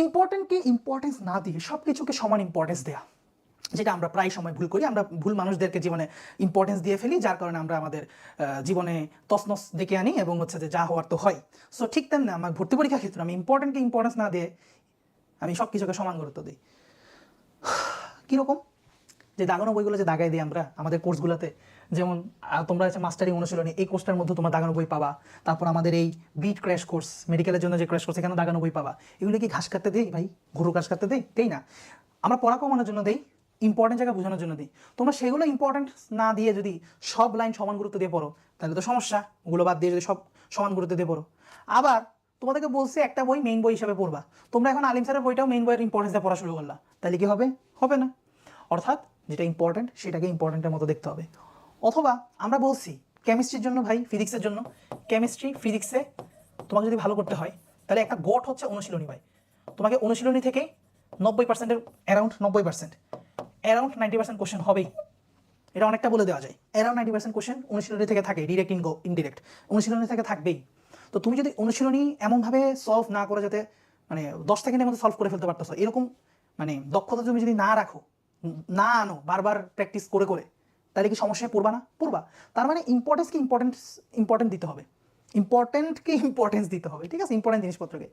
ইম্পর্টেন্টকে importance না দিয়ে সব কিছুকে সমান ইম্পর্টেন্স দেয়া, যেটা আমরা প্রায় সময় ভুল করি। আমরা ভুল মানুষদেরকে জীবনে ইম্পর্টেন্স দিয়ে ফেলি, যার কারণে আমরা আমাদের জীবনে তছনছ ডেকে আনি এবং হচ্ছে যে যা হওয়ার তো হয়। সো ঠিক তেমনি আমার ভর্তি পরীক্ষার ক্ষেত্রে আমি ইম্পর্টেন্টকে ইম্পর্টেন্স না দিয়ে আমি সব কিছুকে সমান গুরুত্ব দিই। কীরকম? যে দাগানো বইগুলো যে দাগাই দিই আমরা আমাদের কোর্সগুলোতে, যেমন তোমরা হচ্ছে মাস্টারি অনুশীলনী, এই কোর্সটার মধ্যে তোমরা দাগানো বই পাবা। তারপর আমাদের এই বিট ক্র্যাশ কোর্স, মেডিকেলের জন্য যে ক্র্যাশ কোর্স, এখানে দাগানো বই পাবা। এগুলো কি ঘাস কাটতে দেই ভাই? গরু ঘাস কাটতে দেই না। আমরা পড়া কমানোর জন্য দেই, ইম্পর্টেন্ট জায়গা বোঝানোর জন্য দিই। তোমরা সেগুলো ইম্পর্টেন্ট না দিয়ে যদি সব লাইন সমান গুরুত্ব দিয়ে পড়ো তাহলে তো সমস্যা। ওগুলো বাদ দিয়ে যদি সব সমান গুরুত্ব দিয়ে পড়ো। আবার তোমাদেরকে বলছে একটা বই মেইন বই হিসাবে পড়বা, তোমরা এখন আলিম স্যারের বইটাও মেইন বইয়ের ইম্পর্টেন্স দিয়ে পড়া শুরু করলা, তাহলে কি হবে? হবে না। অর্থাৎ যেটা ইম্পর্টেন্ট সেটাকে ইম্পর্টেন্টের মতো দেখতে হবে। অথবা আমরা বলছি কেমিস্ট্রির জন্য ভাই, ফিজিক্সের জন্য, কেমিস্ট্রি ফিজিক্সে তোমাকে যদি ভালো করতে হয় তাহলে একটা গট হচ্ছে অনুশীলনী ভাই। তোমাকে অনুশীলনী থেকে 90%-এর অ্যারাউন্ড 90%, অ্যারাউন্ড 90% কোশ্চেন হবেই। এটা অনেকটা বলে দেওয়া যায়, অ্যারাউন্ড 90% কোশ্চেন অনুশীলনী থেকে থাকে, ডিরেক্ট ইনডিরেক্ট অনুশীলনী থেকে থাকবেই। তো তুমি যদি অনুশীলনী এমনভাবে সলভ না করে যাতে মানে 10 সেকেন্ডের মধ্যে সলভ করে ফেলতে পারতেছো, এরকম মানে দক্ষতা তুমি যদি না রাখো, না আনো বারবার প্র্যাকটিস করে করে, তাহলে কি সমস্যায় পড়বা না? পড়বা। তার মানে ইম্পর্টেন্ট দিতে হবে, ইম্পর্টেন্টকে ইম্পর্টেন্স দিতে হবে, ঠিক আছে? ইম্পর্টেন্ট জিনিসপত্রকে।